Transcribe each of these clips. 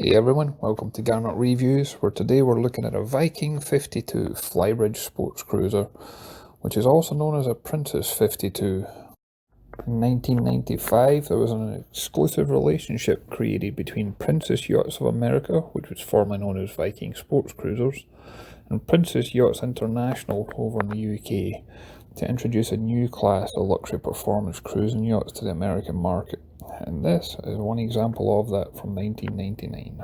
Hey everyone, welcome to Garnock Reviews, where today we're looking at a Viking 52 Flybridge sports cruiser, which is also known as a Princess 52. In 1995, there was an exclusive relationship created between Princess Yachts of America, which was formerly known as Viking Sports Cruisers, and Princess Yachts International over in the UK to introduce a new class of luxury performance cruising yachts to the American market. And this is one example of that from 1999.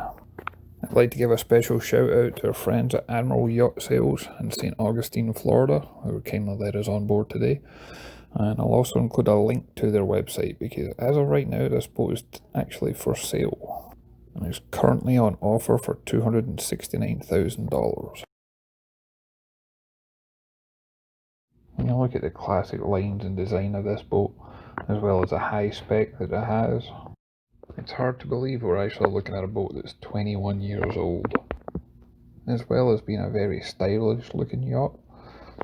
I'd like to give a special shout out to our friends at Admiral Yacht Sales in St. Augustine, Florida, who kindly let us on board today. And I'll also include a link to their website because as of right now this boat is actually for sale and is currently on offer for $269,000. When you look at the classic lines and design of this boat, as well as the high spec that it has, it's hard to believe we're actually looking at a boat that's 21 years old. As well as being a very stylish looking yacht,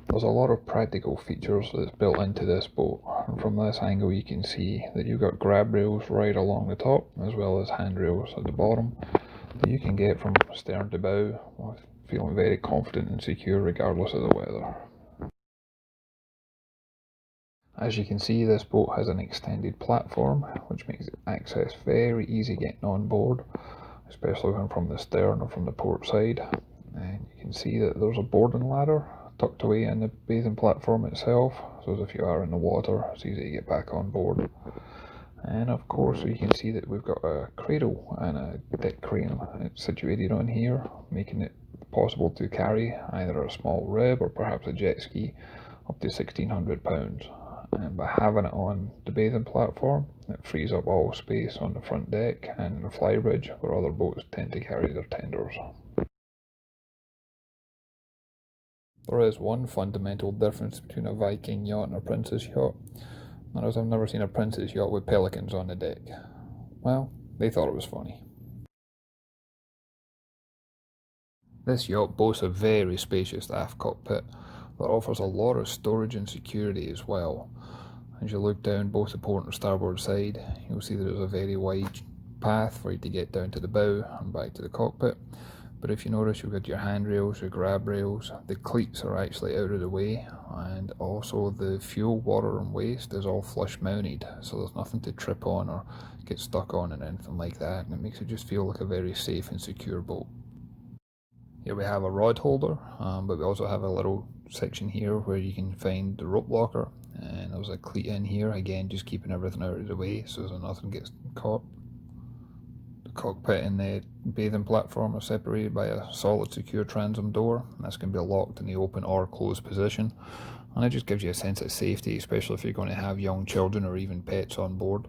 there's a lot of practical features that's built into this boat. And from this angle you can see that you've got grab rails right along the top, as well as handrails at the bottom, that you can get from stern to bow, feeling very confident and secure regardless of the weather. As you can see, this boat has an extended platform, which makes access very easy getting on board, especially when from the stern or from the port side. And you can see that there's a boarding ladder tucked away in the bathing platform itself, so as if you are in the water, it's easy to get back on board. And of course you can see that we've got a cradle and a deck crane situated on here, making it possible to carry either a small rib or perhaps a jet ski up to 1,600 pounds. And by having it on the bathing platform, it frees up all space on the front deck and the flybridge where other boats tend to carry their tenders. There is one fundamental difference between a Viking yacht and a Princess yacht. That is, I've never seen a Princess yacht with pelicans on the deck. Well, they thought it was funny. This yacht boasts a very spacious aft cockpit that offers a lot of storage and security as well. As you look down both the port and starboard side, you'll see that there's a very wide path for you to get down to the bow and back to the cockpit. But if you notice, you've got your handrails, your grab rails, the cleats are actually out of the way, and also the fuel, water and waste is all flush mounted, so there's nothing to trip on or get stuck on and anything like that, and it makes it just feel like a very safe and secure boat. Here we have a rod holder, but we also have a little section here where you can find the rope locker, and there's a cleat in here, again just keeping everything out of the way so that nothing gets caught. The cockpit and the bathing platform are separated by a solid secure transom door, and this can be locked in the open or closed position, and it just gives you a sense of safety, especially if you're going to have young children or even pets on board.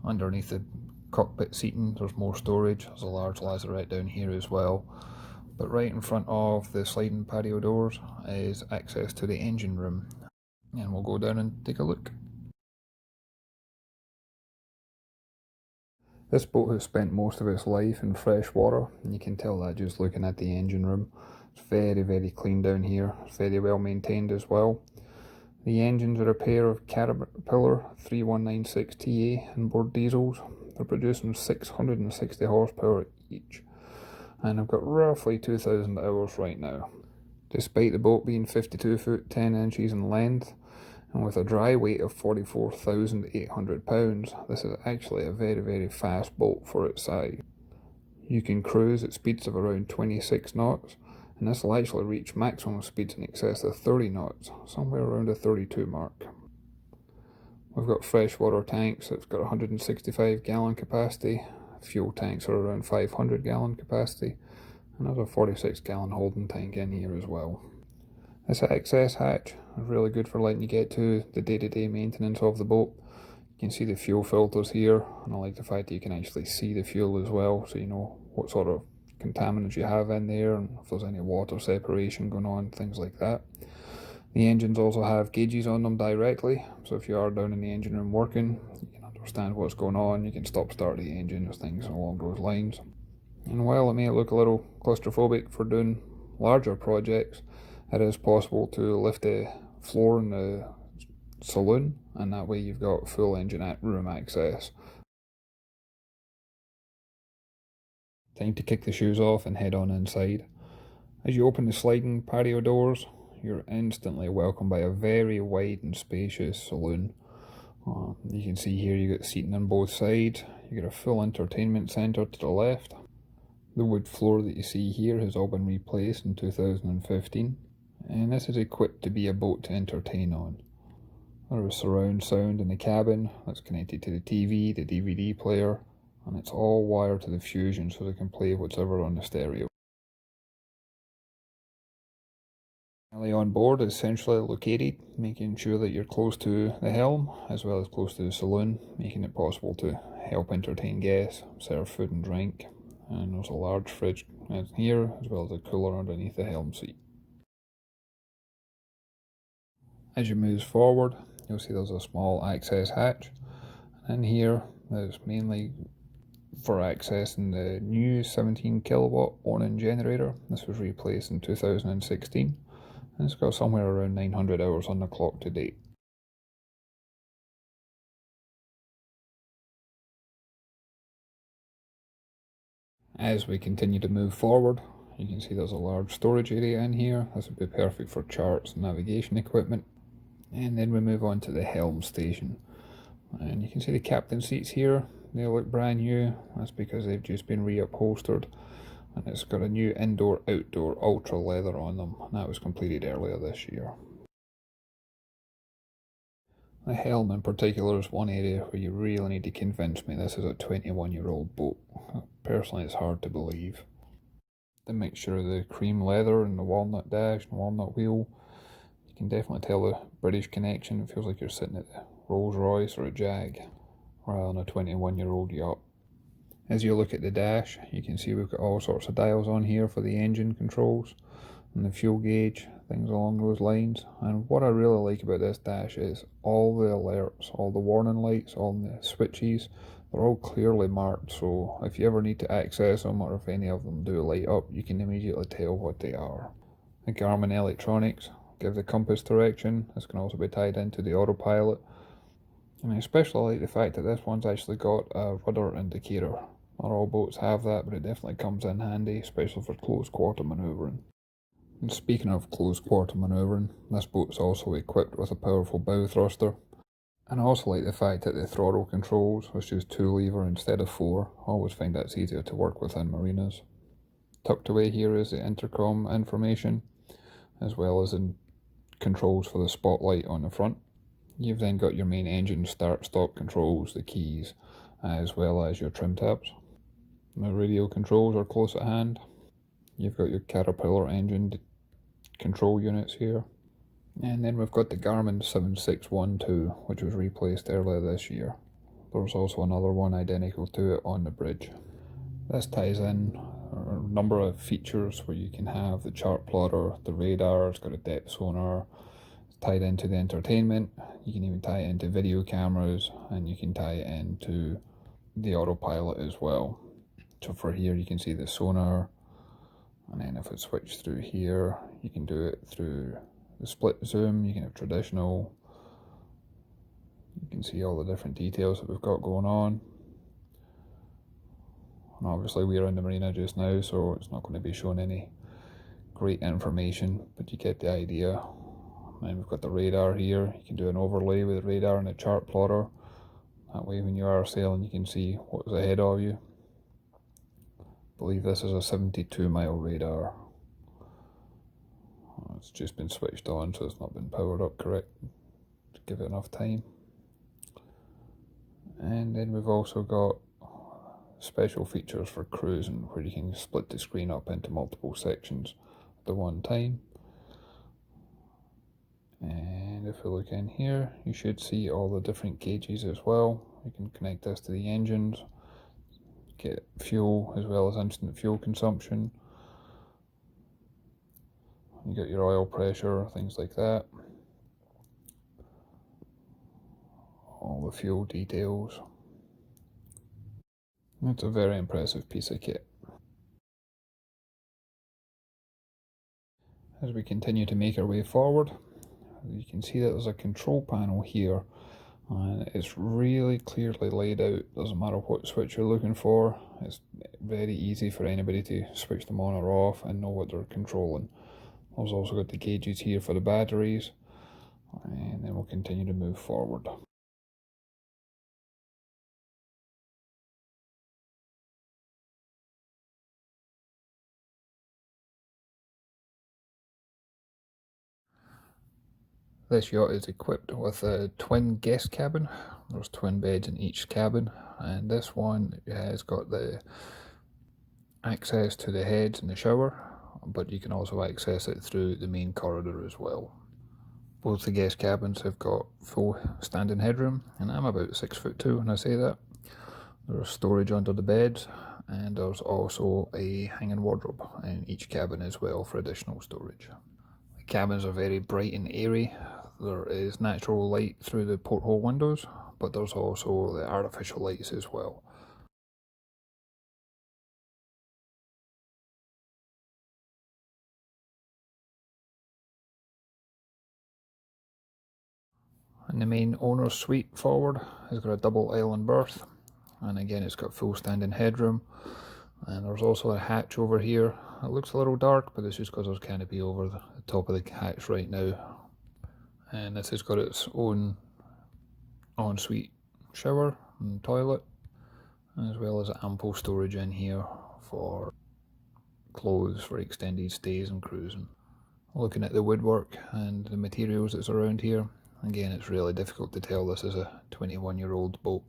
Underneath the cockpit seating there's more storage, there's a large lazarette down here as well. But right in front of the sliding patio doors is access to the engine room, and we'll go down and take a look. This boat has spent most of its life in fresh water, and you can tell that just looking at the engine room. It's very clean down here, it's very well maintained as well. The engines are a pair of Caterpillar 3196 TA inboard diesels. They're producing 660 horsepower each, and I've got roughly 2,000 hours right now. Despite the boat being 52 foot 10 inches in length, and with a dry weight of 44,800 pounds, this is actually a very fast boat for its size. You can cruise at speeds of around 26 knots, and this will actually reach maximum speeds in excess of 30 knots, somewhere around the 32 mark. We've got freshwater tanks that's got 165 gallon capacity, fuel tanks are around 500 gallon capacity, and there's a 46 gallon holding tank in here as well. This access hatch is really good for letting you get to the day-to-day maintenance of the boat. You can see the fuel filters here, and I like the fact that you can actually see the fuel as well, so you know what sort of contaminants you have in there and if there's any water separation going on, things like that. The engines also have gauges on them directly, so if you are down in the engine room working, you can understand what's going on, you can stop start the engine or things along those lines. And while it may look a little claustrophobic for doing larger projects, it is possible to lift the floor in the saloon, and that way you've got full engine room access. Time to kick the shoes off and head on inside. As you open the sliding patio doors, you're instantly welcomed by a very wide and spacious saloon. You can see here you got seating on both sides. You got a full entertainment centre to the left. The wood floor that you see here has all been replaced in 2015, and this is equipped to be a boat to entertain on. There is surround sound in the cabin that's connected to the TV, the DVD player, and it's all wired to the Fusion so they can play whatever on the stereo. Galley on board is centrally located, making sure that you're close to the helm as well as close to the saloon, making it possible to help entertain guests, serve food and drink. And there's a large fridge here as well as a cooler underneath the helm seat. As you move forward, you'll see there's a small access hatch, and here is mainly for accessing the new 17 kilowatt Ornan generator. This was replaced in 2016. And it's got somewhere around 900 hours on the clock to date. As we continue to move forward, you can see there's a large storage area in here. This would be perfect for charts and navigation equipment. And then we move on to the helm station. And you can see the captain seats here. They look brand new. That's because they've just been reupholstered. And it's got a new indoor-outdoor ultra leather on them, and that was completed earlier this year. The helm in particular is one area where you really need to convince me this is a 21-year-old boat. Personally, it's hard to believe. The mixture of the cream leather and the walnut dash and walnut wheel, you can definitely tell the British connection. It feels like you're sitting at the Rolls Royce or a Jag rather than a 21-year-old yacht. As you look at the dash, you can see we've got all sorts of dials on here for the engine controls and the fuel gauge, things along those lines. And what I really like about this dash is all the alerts, all the warning lights, all the switches, they're all clearly marked, so if you ever need to access them or if any of them do light up, you can immediately tell what they are. The Garmin electronics give the compass direction. This can also be tied into the autopilot. And I especially like the fact that this one's actually got a rudder indicator. Not all boats have that, but it definitely comes in handy, especially for close quarter manoeuvring. And speaking of close quarter manoeuvring, this boat's also equipped with a powerful bow thruster. And I also like the fact that the throttle controls was just 2 lever instead of 4. I always find that's easier to work with in marinas. Tucked away here is the intercom information, as well as in controls for the spotlight on the front. You've then got your main engine start-stop controls, the keys, as well as your trim tabs. The radio controls are close at hand. You've got your Caterpillar engine control units here. And then we've got the Garmin 7612, which was replaced earlier this year. There's also another one identical to it on the bridge. This ties in a number of features where you can have the chart plotter, the radar, it's got a depth sonar, it's tied into the entertainment. You can even tie it into video cameras, and you can tie it into the autopilot as well. So for here you can see the sonar, and then if it's switched through here, you can do it through the split zoom, you can have traditional, you can see all the different details that we've got going on. And obviously we're in the marina just now, so it's not going to be showing any great information, but you get the idea. And then we've got the radar here, you can do an overlay with the radar and the chart plotter. That way when you are sailing you can see what's ahead of you. I believe this is a 72-mile radar. It's just been switched on, so it's not been powered up correct to give it enough time. And then we've also got special features for cruising, where you can split the screen up into multiple sections at the one time. And if we look in here, you should see all the different gauges as well. You can connect this to the engines, get fuel as well as instant fuel consumption. You got your oil pressure, things like that. All the fuel details. It's a very impressive piece of kit. As we continue to make our way forward, you can see that there's a control panel here And it's really clearly laid out, doesn't matter what switch you're looking for, it's very easy for anybody to switch them on or off and know what they're controlling. There's also got the gauges here for the batteries, and then we'll continue to move forward. This yacht is equipped with a twin guest cabin. There's twin beds in each cabin, and this one has got the access to the heads and the shower, but you can also access it through the main corridor as well. Both the guest cabins have got full standing headroom, and I'm about 6'2" when I say that. There's storage under the beds, and there's also a hanging wardrobe in each cabin as well for additional storage. The cabins are very bright and airy. There is natural light through the porthole windows, but there's also the artificial lights as well. And the main owner's suite forward has got a double island berth, and again it's got full standing headroom, and there's also a hatch over here. It looks a little dark, but it's just because there's canopy over the top of the hatch right now. And this has got its own ensuite shower and toilet, as well as ample storage in here for clothes for extended stays and cruising. Looking at the woodwork and the materials that's around here, again it's really difficult to tell this is a 21-year-old boat.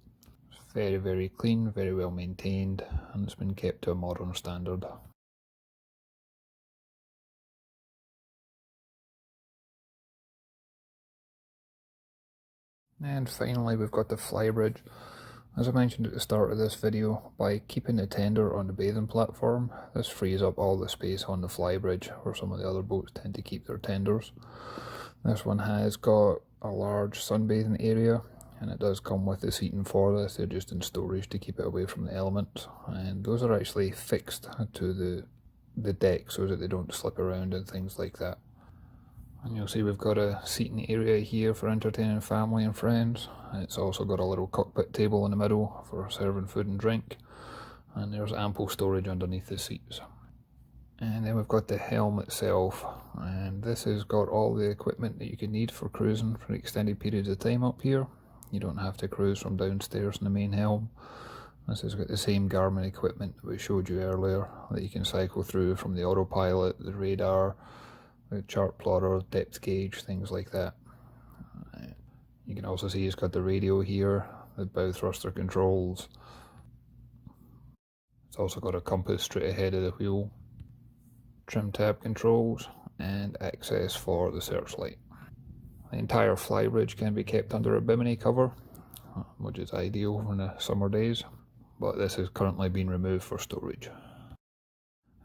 It's very, very clean, very well maintained, and it's been kept to a modern standard. And finally we've got the Flybridge. As I mentioned at the start of this video, by keeping the tender on the bathing platform, this frees up all the space on the Flybridge where some of the other boats tend to keep their tenders. This one has got a large sunbathing area, and it does come with the seating for this. They're just in storage to keep it away from the elements, and those are actually fixed to the deck so that they don't slip around and things like that. And you'll see we've got a seating area here for entertaining family and friends. It's also got a little cockpit table in the middle for serving food and drink, and there's ample storage underneath the seats. And then we've got the Helm itself, and this has got all the equipment that you can need for cruising for extended periods of time up here. You don't have to cruise from downstairs in the main helm. This has got the same Garmin equipment that we showed you earlier that you can cycle through, from the autopilot, the radar, the chart plotter, depth gauge, things like that. You can also see it's got the radio here, the bow thruster controls. It's also got a compass straight ahead of the wheel, trim tab controls, and access for the searchlight. The entire Flybridge can be kept under a bimini cover, which is ideal in the summer days, but this is currently being removed for storage.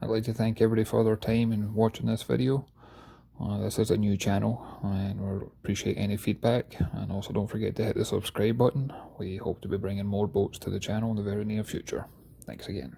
I'd like to thank everybody for their time in watching this video. This is a new channel, and we'll appreciate any feedback, and also don't forget to hit the subscribe button. We hope to be bringing more boats to the channel in the very near future. Thanks again.